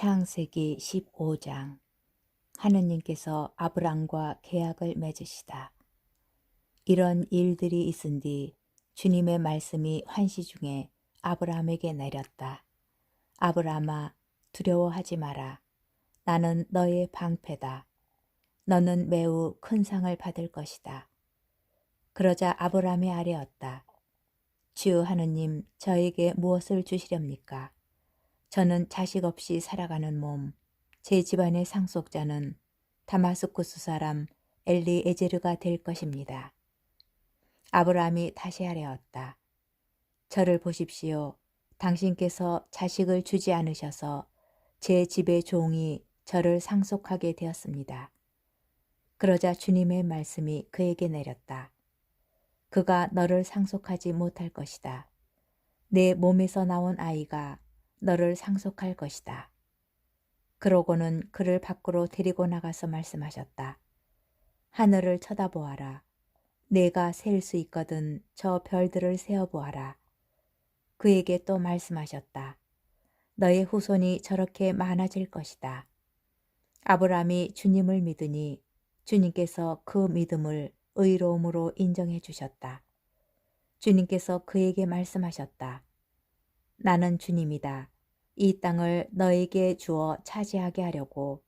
창세기 15장. 하느님께서 아브람과 계약을 맺으시다. 이런 일들이 있은 뒤 주님의 말씀이 환시 중에 아브람에게 내렸다. 아브람아, 두려워하지 마라. 나는 너의 방패다. 너는 매우 큰 상을 받을 것이다. 그러자 아브람이 아뢰었다. 주 하느님, 저에게 무엇을 주시렵니까? 저는 자식 없이 살아가는 몸, 제 집안의 상속자는 다마스쿠스 사람 엘리에제르가 될 것입니다. 아브라함이 다시 아뢰었다. 저를 보십시오. 당신께서 자식을 주지 않으셔서 제 집의 종이 저를 상속하게 되었습니다. 그러자 주님의 말씀이 그에게 내렸다. 그가 너를 상속하지 못할 것이다. 내 몸에서 나온 아이가 너를 상속할 것이다. 그러고는 그를 밖으로 데리고 나가서 말씀하셨다. 하늘을 쳐다보아라. 내가 셀 수 있거든 저 별들을 세어보아라. 그에게 또 말씀하셨다. 너의 후손이 저렇게 많아질 것이다. 아브람이 주님을 믿으니 주님께서 그 믿음을 의로움으로 인정해 주셨다. 주님께서 그에게 말씀하셨다. 나는 주님이다. 이 땅을 너에게 주어 차지하게 하려고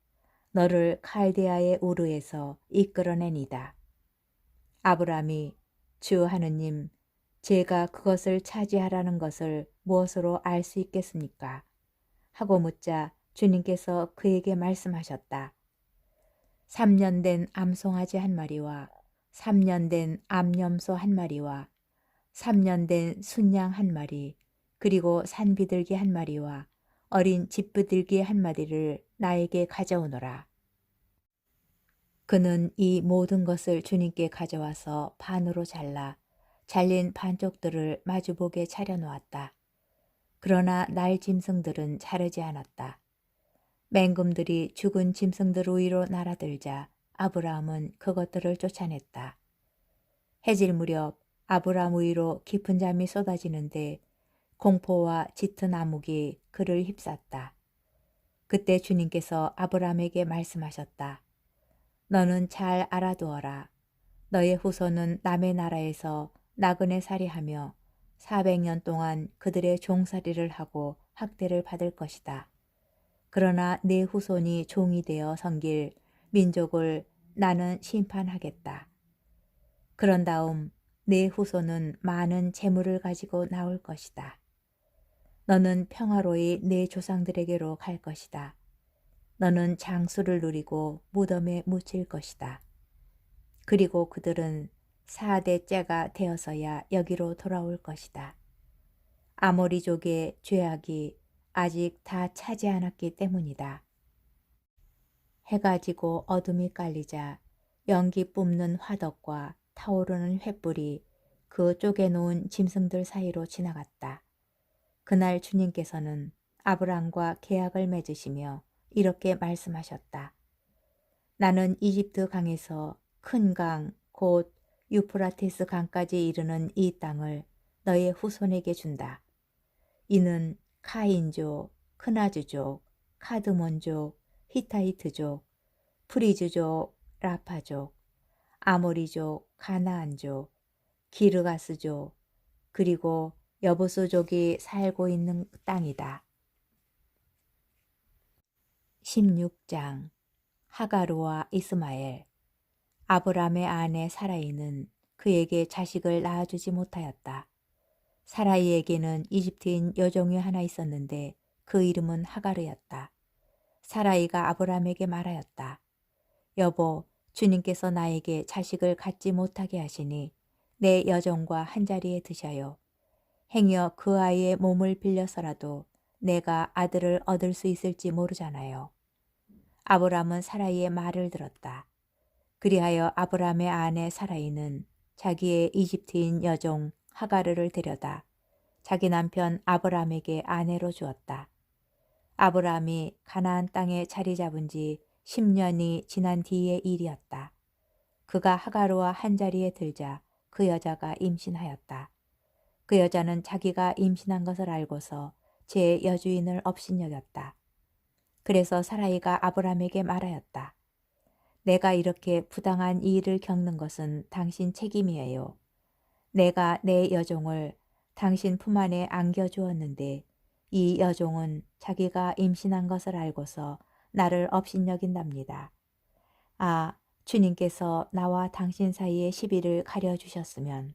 너를 칼데아의 우르에서 이끌어내니다. 아브람이 주 하느님, 제가 그것을 차지하라는 것을 무엇으로 알 수 있겠습니까? 하고 묻자 주님께서 그에게 말씀하셨다. 3년 된 암송아지 한 마리와 3년 된 암염소 한 마리와 3년 된 순양 한 마리, 그리고 산비둘기 한 마리와 어린 집비둘기 한 마리를 나에게 가져오너라. 그는 이 모든 것을 주님께 가져와서 반으로 잘라 잘린 반쪽들을 마주보게 차려놓았다. 그러나 날 짐승들은 자르지 않았다. 맹금들이 죽은 짐승들 위로 날아들자 아브라함은 그것들을 쫓아냈다. 해질 무렵 아브라함 위로 깊은 잠이 쏟아지는데 공포와 짙은 암흑이 그를 휩쌌다. 그때 주님께서 아브라함에게 말씀하셨다. 너는 잘 알아두어라. 너의 후손은 남의 나라에서 나그네 살이하며 400년 동안 그들의 종살이를 하고 학대를 받을 것이다. 그러나 내 후손이 종이 되어 섬길 민족을 나는 심판하겠다. 그런 다음 내 후손은 많은 재물을 가지고 나올 것이다. 너는 평화로이 내 조상들에게로 갈 것이다. 너는 장수를 누리고 무덤에 묻힐 것이다. 그리고 그들은 4대째가 되어서야 여기로 돌아올 것이다. 아모리족의 죄악이 아직 다 차지 않았기 때문이다. 해가 지고 어둠이 깔리자 연기 뿜는 화덕과 타오르는 횃불이 그 쪼개놓은 짐승들 사이로 지나갔다. 그날 주님께서는 아브람과 계약을 맺으시며 이렇게 말씀하셨다. 나는 이집트 강에서 큰 강, 곧 유프라테스 강까지 이르는 이 땅을 너의 후손에게 준다. 이는 카인족, 크나즈족, 카드몬족, 히타이트족, 프리즈족, 라파족, 아모리족, 가나안족, 기르가스족, 그리고 여부수족이 살고 있는 땅이다. 16장. 하가루와 이스마엘. 아브람의 아내 사라이는 그에게 자식을 낳아주지 못하였다. 사라이에게는 이집트인 여종이 하나 있었는데 그 이름은 하가르였다. 사라이가 아브람에게 말하였다. 여보, 주님께서 나에게 자식을 갖지 못하게 하시니 내 여종과 한자리에 드셔요. 행여 그 아이의 몸을 빌려서라도 내가 아들을 얻을 수 있을지 모르잖아요. 아브람은 사라이의 말을 들었다. 그리하여 아브람의 아내 사라이는 자기의 이집트인 여종 하가르를 데려다 자기 남편 아브람에게 아내로 주었다. 아브람이 가나안 땅에 자리 잡은 지 10년이 지난 뒤의 일이었다. 그가 하가르와 한자리에 들자 그 여자가 임신하였다. 그 여자는 자기가 임신한 것을 알고서 제 여주인을 업신여겼다. 그래서 사라이가 아브람에게 말하였다. 내가 이렇게 부당한 이 일을 겪는 것은 당신 책임이에요. 내가 내 여종을 당신 품 안에 안겨주었는데 이 여종은 자기가 임신한 것을 알고서 나를 업신여긴답니다. 아, 주님께서 나와 당신 사이의 시비를 가려주셨으면.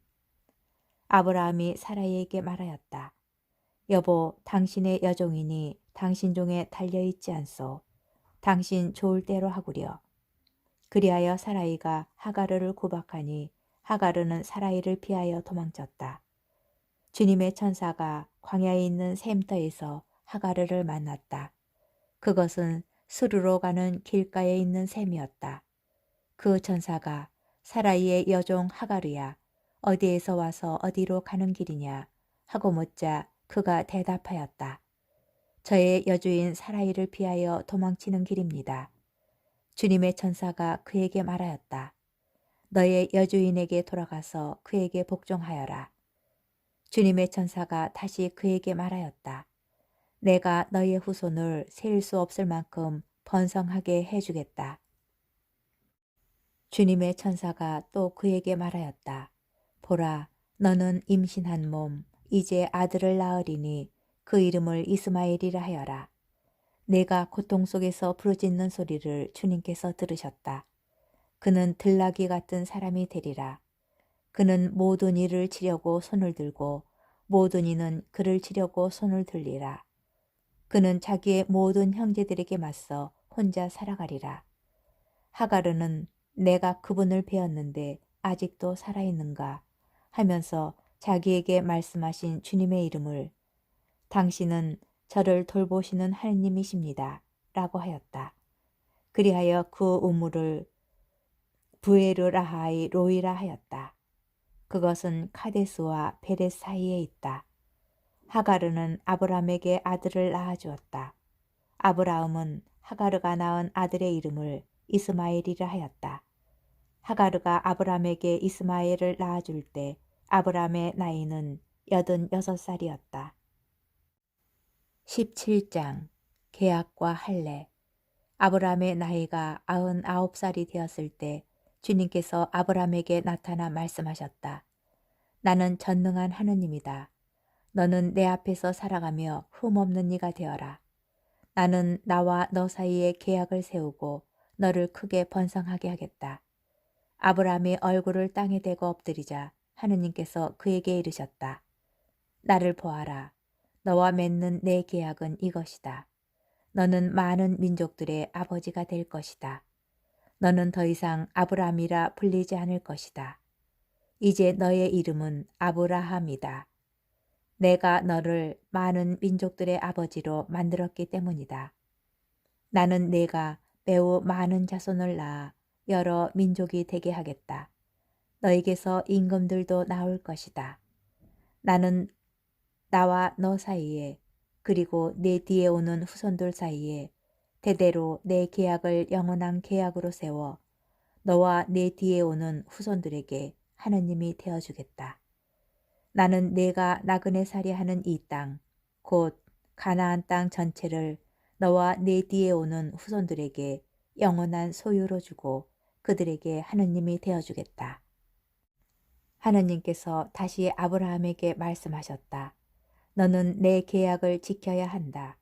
아브라함이 사라이에게 말하였다. 여보, 당신의 여종이니 당신 종에 달려있지 않소. 당신 좋을 대로 하구려. 그리하여 사라이가 하가르를 구박하니 하가르는 사라이를 피하여 도망쳤다. 주님의 천사가 광야에 있는 샘터에서 하가르를 만났다. 그것은 수르로 가는 길가에 있는 샘이었다. 그 천사가 사라이의 여종 하가르야, 어디에서 와서 어디로 가는 길이냐 하고 묻자 그가 대답하였다. 저의 여주인 사라이를 피하여 도망치는 길입니다. 주님의 천사가 그에게 말하였다. 너의 여주인에게 돌아가서 그에게 복종하여라. 주님의 천사가 다시 그에게 말하였다. 내가 너의 후손을 셀 수 없을 만큼 번성하게 해주겠다. 주님의 천사가 또 그에게 말하였다. 보라, 너는 임신한 몸, 이제 아들을 낳으리니 그 이름을 이스마엘이라 하여라. 내가 고통 속에서 부르짖는 소리를 주님께서 들으셨다. 그는 들나귀 같은 사람이 되리라. 그는 모든 일을 치려고 손을 들고 모든 이는 그를 치려고 손을 들리라. 그는 자기의 모든 형제들에게 맞서 혼자 살아가리라. 하가르는 내가 그분을 베었는데 아직도 살아있는가 하면서 자기에게 말씀하신 주님의 이름을 당신은 저를 돌보시는 하느님이십니다. 라고 하였다. 그리하여 그 우물을 부에르라하이 로이라 하였다. 그것은 카데스와 베레스 사이에 있다. 하가르는 아브람에게 아들을 낳아주었다. 아브라함은 하가르가 낳은 아들의 이름을 이스마엘이라 하였다. 하가르가 아브람에게 이스마엘을 낳아줄 때 아브람의 나이는 86살이었다. 17장 계약과 할례. 아브람의 나이가 99살이 되었을 때 주님께서 아브람에게 나타나 말씀하셨다. 나는 전능한 하느님이다. 너는 내 앞에서 살아가며 흠없는 이가 되어라. 나는 나와 너 사이에 계약을 세우고 너를 크게 번성하게 하겠다. 아브람이 얼굴을 땅에 대고 엎드리자 하느님께서 그에게 이르셨다. 나를 보아라. 너와 맺는 내 계약은 이것이다. 너는 많은 민족들의 아버지가 될 것이다. 너는 더 이상 아브람이라 불리지 않을 것이다. 이제 너의 이름은 아브라함이다. 내가 너를 많은 민족들의 아버지로 만들었기 때문이다. 나는 내가 매우 많은 자손을 낳아 여러 민족이 되게 하겠다. 너에게서 임금들도 나올 것이다. 나는 나와 너 사이에 그리고 내 뒤에 오는 후손들 사이에 대대로 내 계약을 영원한 계약으로 세워 너와 내 뒤에 오는 후손들에게 하느님이 되어주겠다. 나는 내가 나그네 살이하는 이 땅, 곧 가나안 땅 전체를 너와 내 뒤에 오는 후손들에게 영원한 소유로 주고 그들에게 하느님이 되어주겠다. 하느님께서 다시 아브라함에게 말씀하셨다. 너는 내 계약을 지켜야 한다.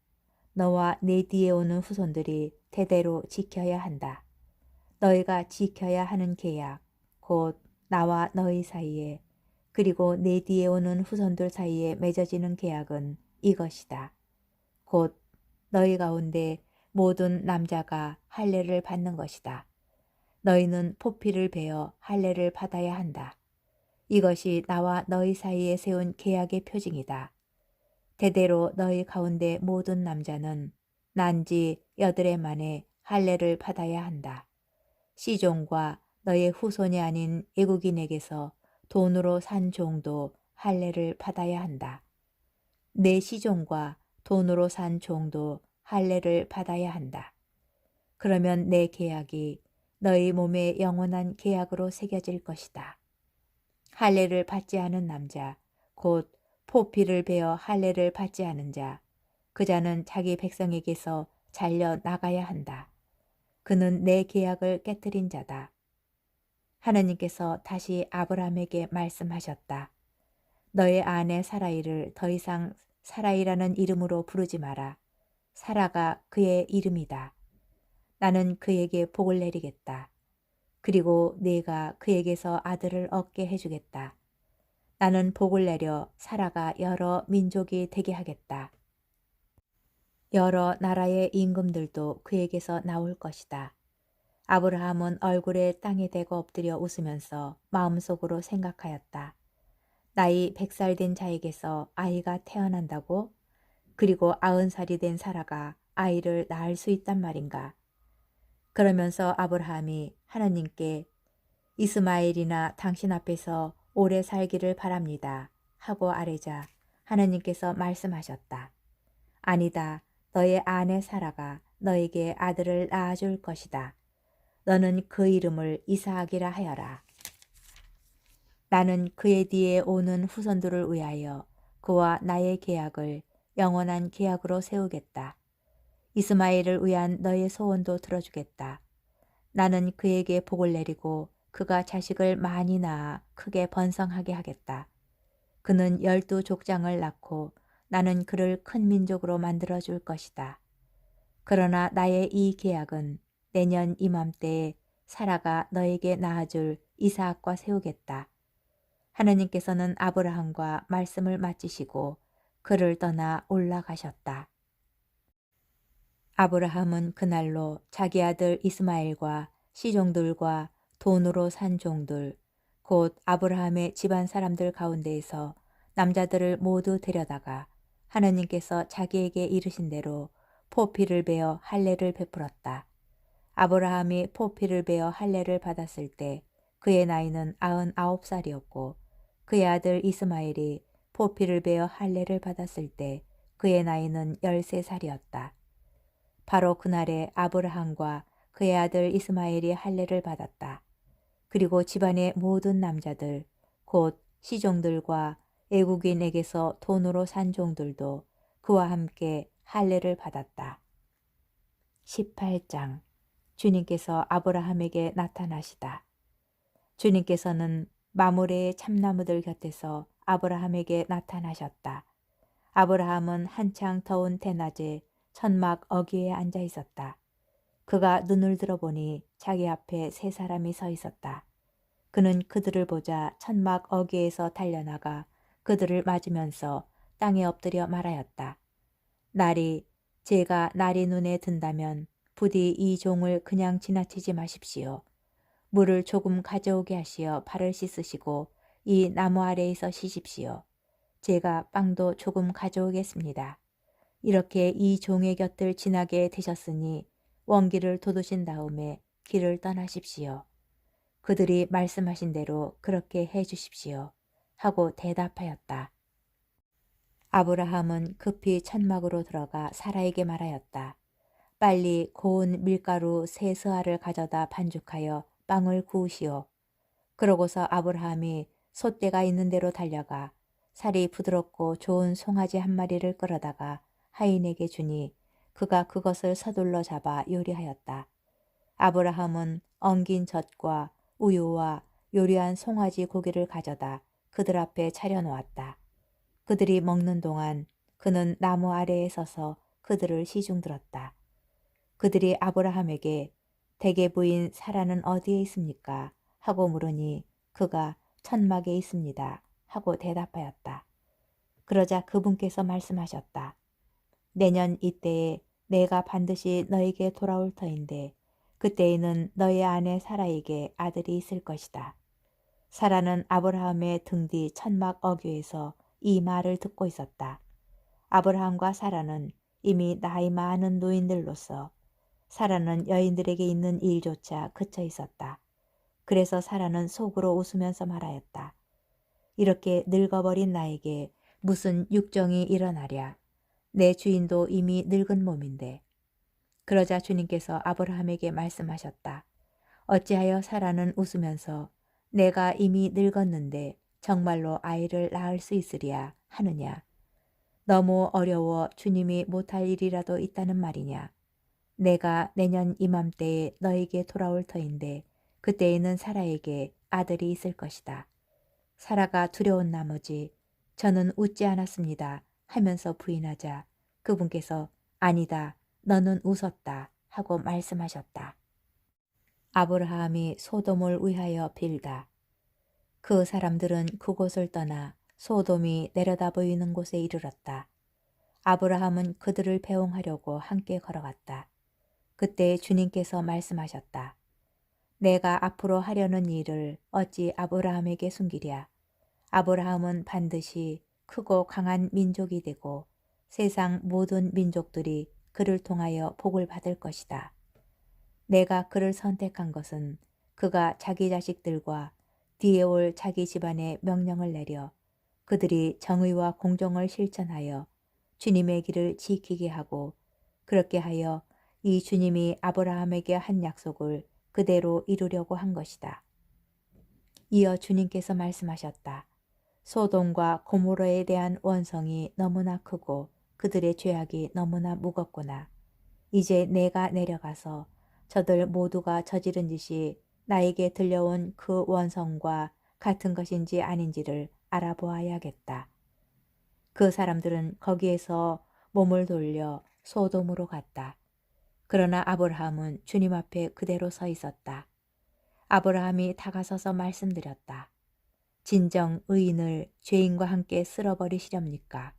너와 내 뒤에 오는 후손들이 대대로 지켜야 한다. 너희가 지켜야 하는 계약, 곧 나와 너희 사이에 그리고 내 뒤에 오는 후손들 사이에 맺어지는 계약은 이것이다. 곧 너희 가운데 모든 남자가 할례를 받는 것이다. 너희는 포피를 베어 할례를 받아야 한다. 이것이 나와 너희 사이에 세운 계약의 표징이다. 대대로 너희 가운데 모든 남자는 난지 8해 만에 할례를 받아야 한다. 시종과 너의 후손이 아닌 외국인에게서 돈으로 산 종도 할례를 받아야 한다. 내 시종과 돈으로 산 종도 할례를 받아야 한다. 그러면 내 계약이 너희 몸에 영원한 계약으로 새겨질 것이다. 할례를 받지 않은 남자, 곧 포피를 베어 할례를 받지 않은 자, 그 자는 자기 백성에게서 잘려 나가야 한다. 그는 내 계약을 깨뜨린 자다. 하나님께서 다시 아브라함에게 말씀하셨다. 너의 아내 사라이를 더 이상 사라이라는 이름으로 부르지 마라. 사라가 그의 이름이다. 나는 그에게 복을 내리겠다. 그리고 네가 그에게서 아들을 얻게 해주겠다. 나는 복을 내려 사라가 여러 민족이 되게 하겠다. 여러 나라의 임금들도 그에게서 나올 것이다. 아브라함은 얼굴에 땅에 대고 엎드려 웃으면서 마음속으로 생각하였다. 나이 100살 된 자에게서 아이가 태어난다고? 그리고 90살이 된 사라가 아이를 낳을 수 있단 말인가? 그러면서 아브라함이 하나님께 이스마엘이나 당신 앞에서 오래 살기를 바랍니다 하고 아뢰자 하나님께서 말씀하셨다. 아니다. 너의 아내 사라가 너에게 아들을 낳아줄 것이다. 너는 그 이름을 이스하기라 하여라. 나는 그의 뒤에 오는 후손들을 위하여 그와 나의 계약을 영원한 계약으로 세우겠다. 이스마엘을 위한 너의 소원도 들어주겠다. 나는 그에게 복을 내리고 그가 자식을 많이 낳아 크게 번성하게 하겠다. 그는 12족장을 낳고 나는 그를 큰 민족으로 만들어 줄 것이다. 그러나 나의 이 계약은 내년 이맘때에 사라가 너에게 낳아줄 이삭과 세우겠다. 하나님께서는 아브라함과 말씀을 마치시고 그를 떠나 올라가셨다. 아브라함은 그날로 자기 아들 이스마엘과 시종들과 돈으로 산 종들, 곧 아브라함의 집안 사람들 가운데에서 남자들을 모두 데려다가 하나님께서 자기에게 이르신 대로 포피를 베어 할례를 베풀었다. 아브라함이 포피를 베어 할례를 받았을 때 그의 나이는 99살이었고 그의 아들 이스마엘이 포피를 베어 할례를 받았을 때 그의 나이는 13살이었다. 바로 그날에 아브라함과 그의 아들 이스마엘이 할례를 받았다. 그리고 집안의 모든 남자들, 곧 시종들과 애국인에게서 돈으로 산 종들도 그와 함께 할례를 받았다. 18장 주님께서 아브라함에게 나타나시다. 주님께서는 마므레의 참나무들 곁에서 아브라함에게 나타나셨다. 아브라함은 한창 더운 대낮에 천막 어귀에 앉아 있었다. 그가 눈을 들어보니 자기 앞에 세 사람이 서 있었다. 그는 그들을 보자 천막 어귀에서 달려나가 그들을 맞으면서 땅에 엎드려 말하였다. 제가 날이 눈에 든다면 부디 이 종을 그냥 지나치지 마십시오. 물을 조금 가져오게 하시어 발을 씻으시고 이 나무 아래에서 쉬십시오. 제가 빵도 조금 가져오겠습니다. 이렇게 이 종의 곁을 지나게 되셨으니 원기를 돋우신 다음에 길을 떠나십시오. 그들이 말씀하신 대로 그렇게 해 주십시오. 하고 대답하였다. 아브라함은 급히 천막으로 들어가 사라에게 말하였다. 빨리 고운 밀가루 3스아를 가져다 반죽하여 빵을 구우시오. 그러고서 아브라함이 솥대가 있는 대로 달려가 살이 부드럽고 좋은 송아지 한 마리를 끌어다가 하인에게 주니 그가 그것을 서둘러 잡아 요리하였다. 아브라함은 엉긴 젖과 우유와 요리한 송아지 고기를 가져다 그들 앞에 차려놓았다. 그들이 먹는 동안 그는 나무 아래에 서서 그들을 시중들었다. 그들이 아브라함에게 대개 부인 사라는 어디에 있습니까? 하고 물으니 그가 천막에 있습니다. 하고 대답하였다. 그러자 그분께서 말씀하셨다. 내년 이때에 내가 반드시 너에게 돌아올 터인데 그때에는 너의 아내 사라에게 아들이 있을 것이다. 사라는 아브라함의 등 뒤 천막 어귀에서 이 말을 듣고 있었다. 아브라함과 사라는 이미 나이 많은 노인들로서 사라는 여인들에게 있는 일조차 그쳐 있었다. 그래서 사라는 속으로 웃으면서 말하였다. 이렇게 늙어버린 나에게 무슨 육정이 일어나랴. 내 주인도 이미 늙은 몸인데. 그러자 주님께서 아브라함에게 말씀하셨다. 어찌하여 사라는 웃으면서 내가 이미 늙었는데 정말로 아이를 낳을 수 있으랴 하느냐. 너무 어려워 주님이 못할 일이라도 있다는 말이냐. 내가 내년 이맘때에 너에게 돌아올 터인데 그때에는 사라에게 아들이 있을 것이다. 사라가 두려운 나머지 저는 웃지 않았습니다 하면서 부인하자 그분께서 아니다, 너는 웃었다 하고 말씀하셨다. 아브라함이 소돔을 위하여 빌다. 그 사람들은 그곳을 떠나 소돔이 내려다 보이는 곳에 이르렀다. 아브라함은 그들을 배웅하려고 함께 걸어갔다. 그때 주님께서 말씀하셨다. 내가 앞으로 하려는 일을 어찌 아브라함에게 숨기랴. 아브라함은 반드시 크고 강한 민족이 되고 세상 모든 민족들이 그를 통하여 복을 받을 것이다. 내가 그를 선택한 것은 그가 자기 자식들과 뒤에 올 자기 집안에 명령을 내려 그들이 정의와 공정을 실천하여 주님의 길을 지키게 하고 그렇게 하여 이 주님이 아브라함에게 한 약속을 그대로 이루려고 한 것이다. 이어 주님께서 말씀하셨다. 소돔과 고모라에 대한 원성이 너무나 크고 그들의 죄악이 너무나 무겁구나. 이제 내가 내려가서 저들 모두가 저지른 짓이 나에게 들려온 그 원성과 같은 것인지 아닌지를 알아보아야겠다. 그 사람들은 거기에서 몸을 돌려 소돔으로 갔다. 그러나 아브라함은 주님 앞에 그대로 서 있었다. 아브라함이 다가서서 말씀드렸다. 진정 의인을 죄인과 함께 쓸어버리시렵니까?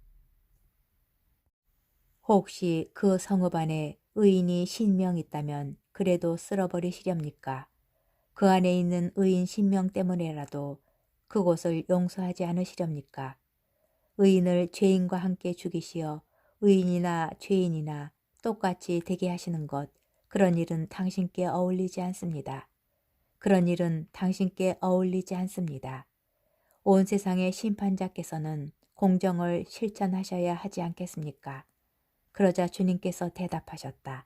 혹시 그 성읍 안에 의인이 10명 있다면 그래도 쓸어버리시렵니까? 그 안에 있는 의인 10명 때문에라도 그곳을 용서하지 않으시렵니까? 의인을 죄인과 함께 죽이시어 의인이나 죄인이나 똑같이 되게 하시는 것, 그런 일은 당신께 어울리지 않습니다. 그런 일은 당신께 어울리지 않습니다. 온 세상의 심판자께서는 공정을 실천하셔야 하지 않겠습니까? 그러자 주님께서 대답하셨다.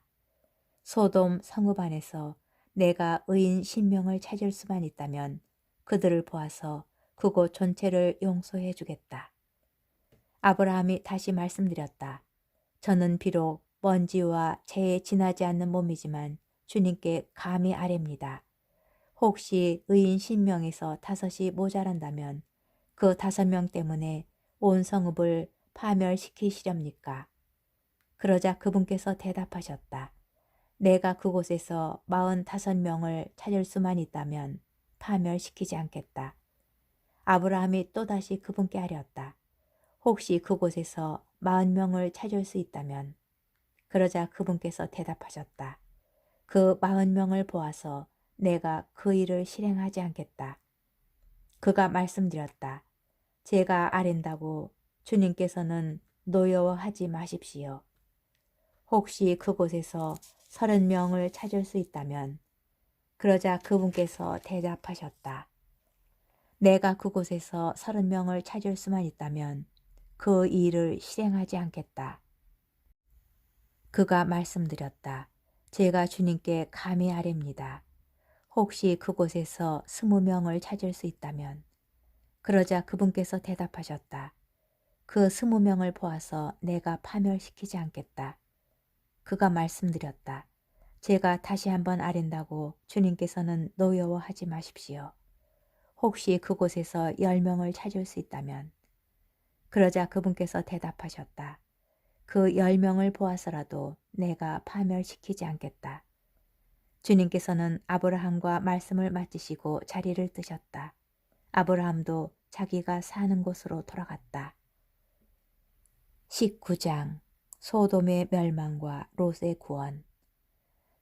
소돔 성읍 안에서 내가 의인 10명을 찾을 수만 있다면 그들을 보아서 그곳 전체를 용서해 주겠다. 아브라함이 다시 말씀드렸다. 저는 비록 먼지와 재에 지나지 않는 몸이지만 주님께 감히 아뢰입니다. 혹시 의인 10명에서 5이 모자란다면 그 5명 때문에 온 성읍을 파멸시키시렵니까? 그러자 그분께서 대답하셨다. 내가 그곳에서 45명을 찾을 수만 있다면 파멸시키지 않겠다. 아브라함이 또다시 그분께 아뢰었다. 혹시 그곳에서 40명을 찾을 수 있다면? 그러자 그분께서 대답하셨다. 그 40명을 보아서 내가 그 일을 실행하지 않겠다. 그가 말씀드렸다. 제가 아랜다고 주님께서는 노여워하지 마십시오. 혹시 그곳에서 30명을 찾을 수 있다면? 그러자 그분께서 대답하셨다. 내가 그곳에서 30명을 찾을 수만 있다면 그 일을 실행하지 않겠다. 그가 말씀드렸다. 제가 주님께 감히 아뢰입니다. 혹시 그곳에서 20명을 찾을 수 있다면? 그러자 그분께서 대답하셨다. 그 20명을 보아서 내가 파멸시키지 않겠다. 그가 말씀드렸다. 제가 다시 한번 아랜다고 주님께서는 노여워하지 마십시오. 혹시 그곳에서 10명을 찾을 수 있다면? 그러자 그분께서 대답하셨다. 그 10명을 보아서라도 내가 파멸시키지 않겠다. 주님께서는 아브라함과 말씀을 마치시고 자리를 뜨셨다. 아브라함도 자기가 사는 곳으로 돌아갔다. 19장 소돔의 멸망과 롯의 구원.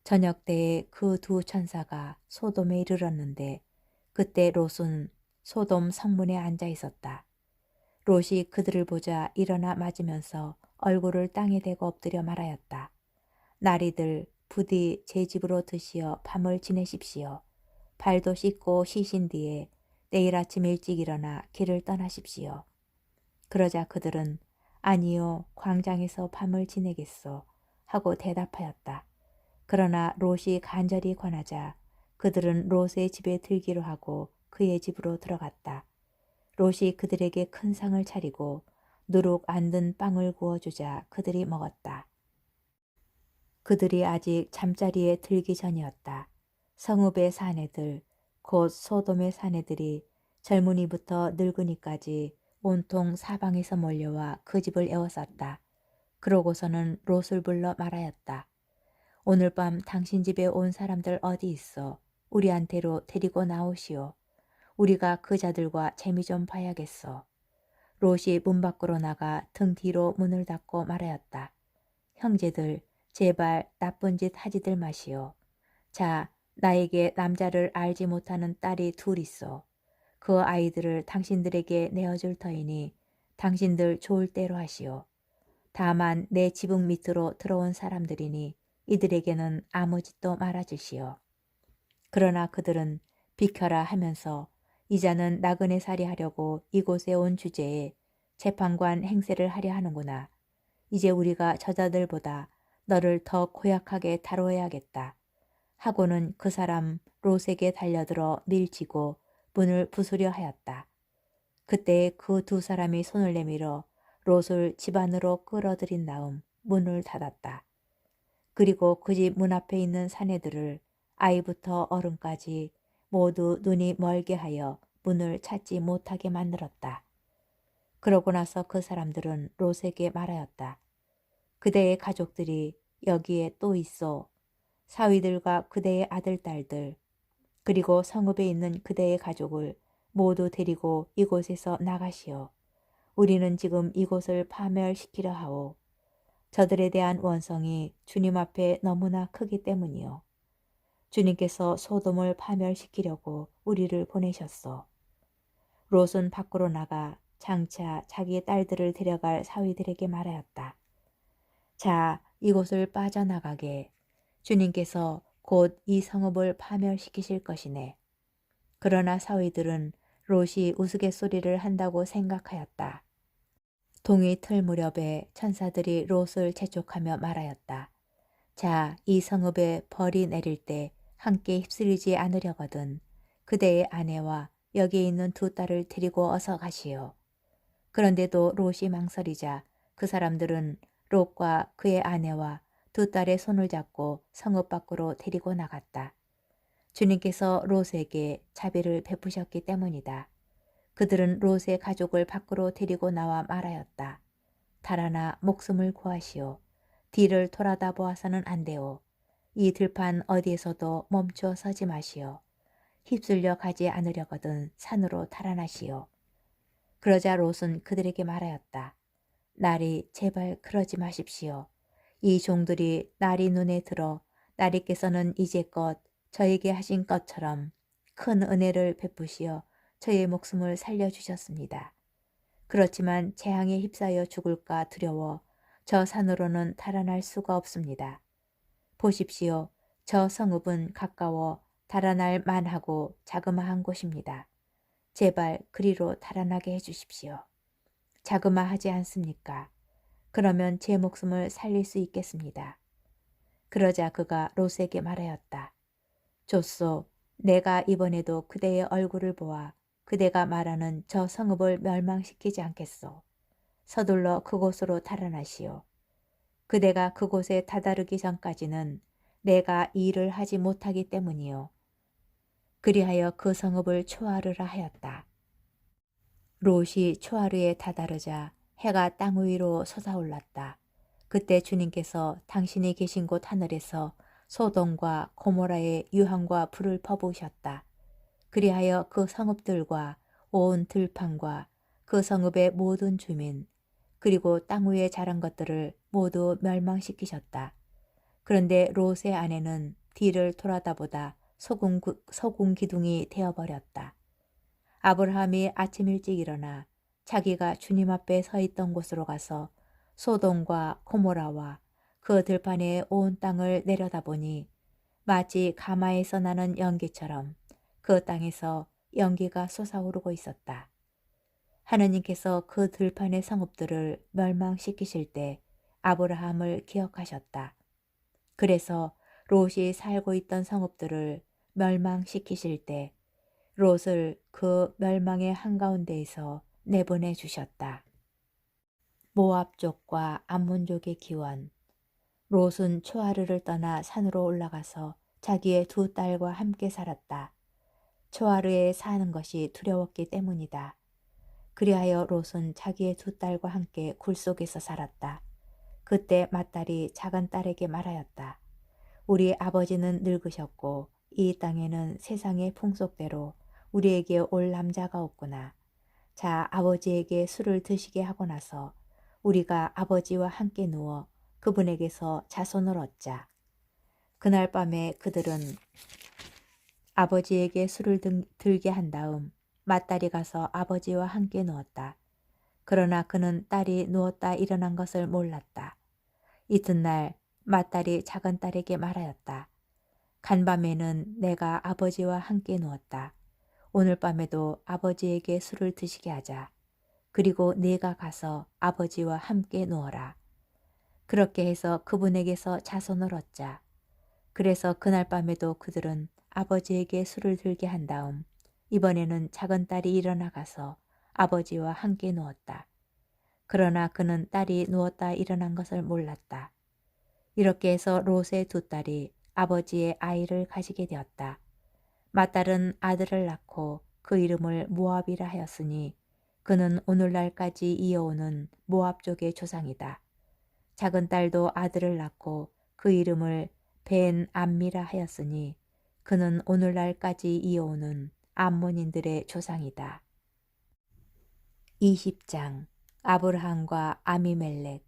저녁 때에 그 두 천사가 소돔에 이르렀는데 그때 롯은 소돔 성문에 앉아 있었다. 롯이 그들을 보자 일어나 맞으면서 얼굴을 땅에 대고 엎드려 말하였다. 나리들 부디 제 집으로 드시어 밤을 지내십시오. 발도 씻고 쉬신 뒤에 내일 아침 일찍 일어나 길을 떠나십시오. 그러자 그들은 아니요, 광장에서 밤을 지내겠소 하고 대답하였다. 그러나 롯이 간절히 권하자 그들은 롯의 집에 들기로 하고 그의 집으로 들어갔다. 롯이 그들에게 큰 상을 차리고 누룩 안 든 빵을 구워주자 그들이 먹었다. 그들이 아직 잠자리에 들기 전이었다. 성읍의 사내들, 곧 소돔의 사내들이 젊은이부터 늙은이까지 온통 사방에서 몰려와 그 집을 에워쌌다. 그러고서는 롯을 불러 말하였다. 오늘 밤 당신 집에 온 사람들 어디 있어? 우리한테로 데리고 나오시오. 우리가 그 자들과 재미 좀 봐야겠어. 롯이 문 밖으로 나가 등 뒤로 문을 닫고 말하였다. 형제들, 제발 나쁜 짓 하지들 마시오. 자, 나에게 남자를 알지 못하는 딸이 둘 있어. 그 아이들을 당신들에게 내어줄 터이니 당신들 좋을 대로 하시오. 다만 내 지붕 밑으로 들어온 사람들이니 이들에게는 아무 짓도 말아주시오. 그러나 그들은 비켜라 하면서 이자는 나그네 살이 하려고 이곳에 온 주제에 재판관 행세를 하려 하는구나. 이제 우리가 저자들보다 너를 더 고약하게 다뤄야겠다. 하고는 그 사람 롯에게 달려들어 밀치고 문을 부수려 하였다. 그때 그 두 사람이 손을 내밀어 롯을 집 안으로 끌어들인 다음 문을 닫았다. 그리고 그 집 문 앞에 있는 사내들을 아이부터 어른까지 모두 눈이 멀게 하여 문을 찾지 못하게 만들었다. 그러고 나서 그 사람들은 롯에게 말하였다. 그대의 가족들이 여기에 또 있어. 사위들과 그대의 아들, 딸들, 그리고 성읍에 있는 그대의 가족을 모두 데리고 이곳에서 나가시오. 우리는 지금 이곳을 파멸시키려 하오. 저들에 대한 원성이 주님 앞에 너무나 크기 때문이요. 주님께서 소돔을 파멸시키려고 우리를 보내셨소. 롯은 밖으로 나가 장차 자기의 딸들을 데려갈 사위들에게 말하였다. 자, 이곳을 빠져나가게. 주님께서 곧 이 성읍을 파멸시키실 것이네. 그러나 사위들은 롯이 우스갯소리를 한다고 생각하였다. 동이 틀 무렵에 천사들이 롯을 재촉하며 말하였다. 자, 이 성읍에 벌이 내릴 때 함께 휩쓸리지 않으려거든 그대의 아내와 여기에 있는 두 딸을 데리고 어서 가시오. 그런데도 롯이 망설이자 그 사람들은 롯과 그의 아내와 두 딸의 손을 잡고 성읍 밖으로 데리고 나갔다. 주님께서 롯에게 자비를 베푸셨기 때문이다. 그들은 롯의 가족을 밖으로 데리고 나와 말하였다. 달아나 목숨을 구하시오. 뒤를 돌아다 보아서는 안 되오. 이 들판 어디에서도 멈추어 서지 마시오. 휩쓸려 가지 않으려거든 산으로 달아나시오. 그러자 롯은 그들에게 말하였다. 나리 제발 그러지 마십시오. 이 종들이 나리 눈에 들어 나리께서는 이제껏 저에게 하신 것처럼 큰 은혜를 베푸시어 저의 목숨을 살려주셨습니다. 그렇지만 재앙에 휩싸여 죽을까 두려워 저 산으로는 달아날 수가 없습니다. 보십시오. 저 성읍은 가까워 달아날 만하고 자그마한 곳입니다. 제발 그리로 달아나게 해주십시오. 자그마하지 않습니까? 그러면 제 목숨을 살릴 수 있겠습니다. 그러자 그가 롯에게 말하였다. 좋소. 내가 이번에도 그대의 얼굴을 보아 그대가 말하는 저 성읍을 멸망시키지 않겠소. 서둘러 그곳으로 달아나시오. 그대가 그곳에 다다르기 전까지는 내가 이 일을 하지 못하기 때문이요. 그리하여 그 성읍을 초하르라 하였다. 롯이 초하르에 다다르자 해가 땅 위로 솟아올랐다. 그때 주님께서 당신이 계신 곳 하늘에서 소돔과 고모라의 유황과 불을 퍼부으셨다. 그리하여 그 성읍들과 온 들판과 그 성읍의 모든 주민 그리고 땅 위에 자란 것들을 모두 멸망시키셨다. 그런데 롯의 아내는 뒤를 돌아다보다 소금 기둥이 되어버렸다. 아브라함이 아침 일찍 일어나 자기가 주님 앞에 서 있던 곳으로 가서 소돔과 고모라와 그 들판의 온 땅을 내려다보니 마치 가마에서 나는 연기처럼 그 땅에서 연기가 솟아오르고 있었다. 하느님께서 그 들판의 성읍들을 멸망시키실 때 아브라함을 기억하셨다. 그래서 롯이 살고 있던 성읍들을 멸망시키실 때 롯을 그 멸망의 한가운데에서 내보내 주셨다. 모압족과 암몬족의 기원. 롯은 초아르를 떠나 산으로 올라가서 자기의 두 딸과 함께 살았다. 초아르에 사는 것이 두려웠기 때문이다. 그리하여 롯은 자기의 두 딸과 함께 굴 속에서 살았다. 그때 맏딸이 작은 딸에게 말하였다. 우리 아버지는 늙으셨고 이 땅에는 세상의 풍속대로 우리에게 올 남자가 없구나. 자, 아버지에게 술을 드시게 하고 나서 우리가 아버지와 함께 누워 그분에게서 자손을 얻자. 그날 밤에 그들은 아버지에게 술을 들게 한 다음 맏딸이 가서 아버지와 함께 누웠다. 그러나 그는 딸이 누웠다 일어난 것을 몰랐다. 이튿날 맏딸이 작은 딸에게 말하였다. 간밤에는 내가 아버지와 함께 누웠다. 오늘 밤에도 아버지에게 술을 드시게 하자. 그리고 네가 가서 아버지와 함께 누워라. 그렇게 해서 그분에게서 자손을 얻자. 그래서 그날 밤에도 그들은 아버지에게 술을 들게 한 다음 이번에는 작은 딸이 일어나 가서 아버지와 함께 누웠다. 그러나 그는 딸이 누웠다 일어난 것을 몰랐다. 이렇게 해서 롯의 두 딸이 아버지의 아이를 가지게 되었다. 맏딸은 아들을 낳고 그 이름을 모압이라 하였으니 그는 오늘날까지 이어오는 모압 족의 조상이다. 작은 딸도 아들을 낳고 그 이름을 벤 암미라 하였으니 그는 오늘날까지 이어오는 암몬인들의 조상이다. 20장 아브라함과 아미멜렉.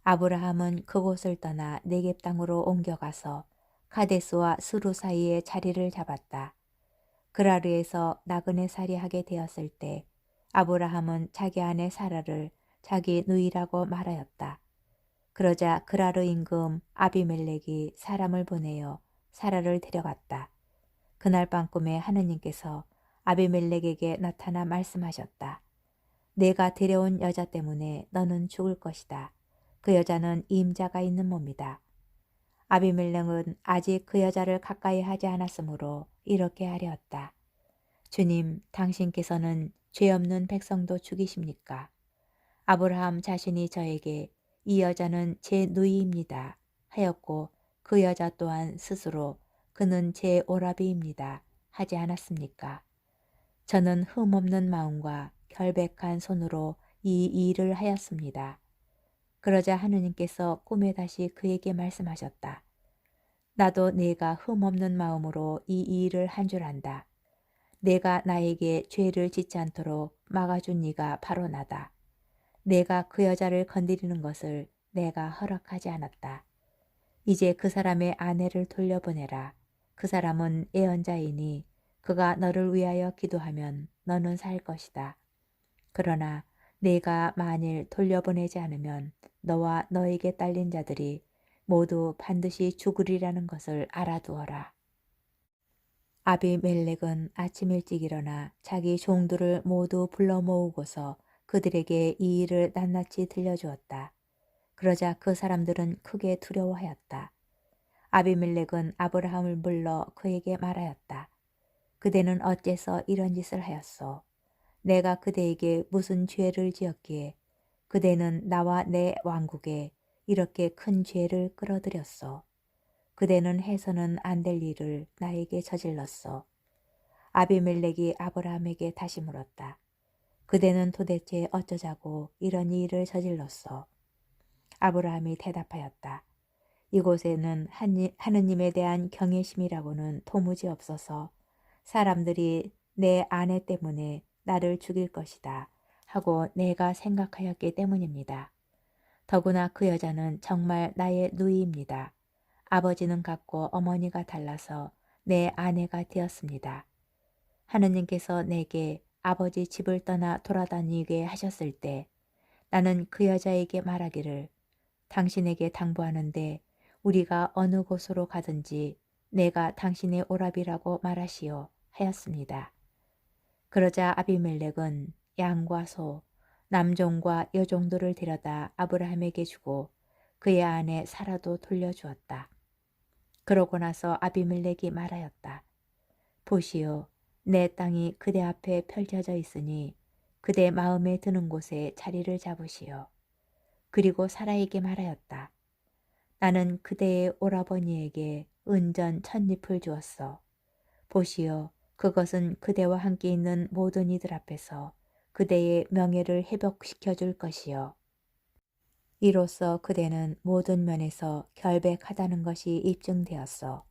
아브라함은 그곳을 떠나 네겝 땅으로 옮겨가서 카데스와 스루 사이에 자리를 잡았다. 그라르에서 나그네 살이하게 되었을 때 아브라함은 자기 아내 사라를 자기 누이라고 말하였다. 그러자 그라르 임금 아비멜렉이 사람을 보내어 사라를 데려갔다. 그날 밤 꿈에 하느님께서 아비멜렉에게 나타나 말씀하셨다. 내가 데려온 여자 때문에 너는 죽을 것이다. 그 여자는 임자가 있는 몸이다. 아비멜렉은 아직 그 여자를 가까이 하지 않았으므로 이렇게 하려었다. 주님, 당신께서는 죄 없는 백성도 죽이십니까? 아브라함 자신이 저에게 이 여자는 제 누이입니다 하였고 그 여자 또한 스스로 그는 제 오라비입니다 하지 않았습니까? 저는 흠없는 마음과 결백한 손으로 이 일을 하였습니다. 그러자 하느님께서 꿈에 다시 그에게 말씀하셨다. 나도 네가 흠없는 마음으로 이 일을 한 줄 안다. 내가 나에게 죄를 짓지 않도록 막아준 이가 바로 나다. 내가 그 여자를 건드리는 것을 내가 허락하지 않았다. 이제 그 사람의 아내를 돌려보내라. 그 사람은 애언자이니 그가 너를 위하여 기도하면 너는 살 것이다. 그러나 내가 만일 돌려보내지 않으면 너와 너에게 딸린 자들이 모두 반드시 죽으리라는 것을 알아두어라. 아비멜렉은 아침 일찍 일어나 자기 종들을 모두 불러 모으고서 그들에게 이 일을 낱낱이 들려주었다. 그러자 그 사람들은 크게 두려워하였다. 아비멜렉은 아브라함을 불러 그에게 말하였다. 그대는 어째서 이런 짓을 하였소? 내가 그대에게 무슨 죄를 지었기에 그대는 나와 내 왕국에 이렇게 큰 죄를 끌어들였소. 그대는 해서는 안 될 일을 나에게 저질렀소. 아비멜렉이 아브라함에게 다시 물었다. 그대는 도대체 어쩌자고 이런 일을 저질렀소? 아브라함이 대답하였다. 이곳에는 하느님에 대한 경외심이라고는 도무지 없어서 사람들이 내 아내 때문에 나를 죽일 것이다 하고 내가 생각하였기 때문입니다. 더구나 그 여자는 정말 나의 누이입니다. 아버지는 같고 어머니가 달라서 내 아내가 되었습니다. 하느님께서 내게 아버지 집을 떠나 돌아다니게 하셨을 때 나는 그 여자에게 말하기를 당신에게 당부하는데 우리가 어느 곳으로 가든지 내가 당신의 오라비라고 말하시오 하였습니다. 그러자 아비멜렉은 양과 소, 남종과 여종들을 데려다 아브라함에게 주고 그의 아내 사라도 돌려주었다. 그러고 나서 아비멜렉이 말하였다. 보시오, 내 땅이 그대 앞에 펼쳐져 있으니 그대 마음에 드는 곳에 자리를 잡으시오. 그리고 사라에게 말하였다. 나는 그대의 오라버니에게 은전 1000립을 주었어. 보시오, 그것은 그대와 함께 있는 모든 이들 앞에서 그대의 명예를 회복시켜 줄 것이요. 이로써 그대는 모든 면에서 결백하다는 것이 입증되었어.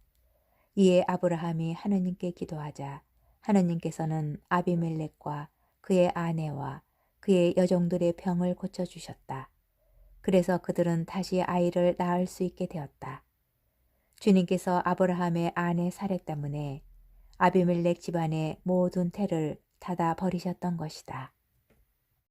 이에 아브라함이 하느님께 기도하자 하느님께서는 아비멜렉과 그의 아내와 그의 여종들의 병을 고쳐주셨다. 그래서 그들은 다시 아이를 낳을 수 있게 되었다. 주님께서 아브라함의 아내 사례 때문에 아비멜렉 집안의 모든 태를 닫아 버리셨던 것이다.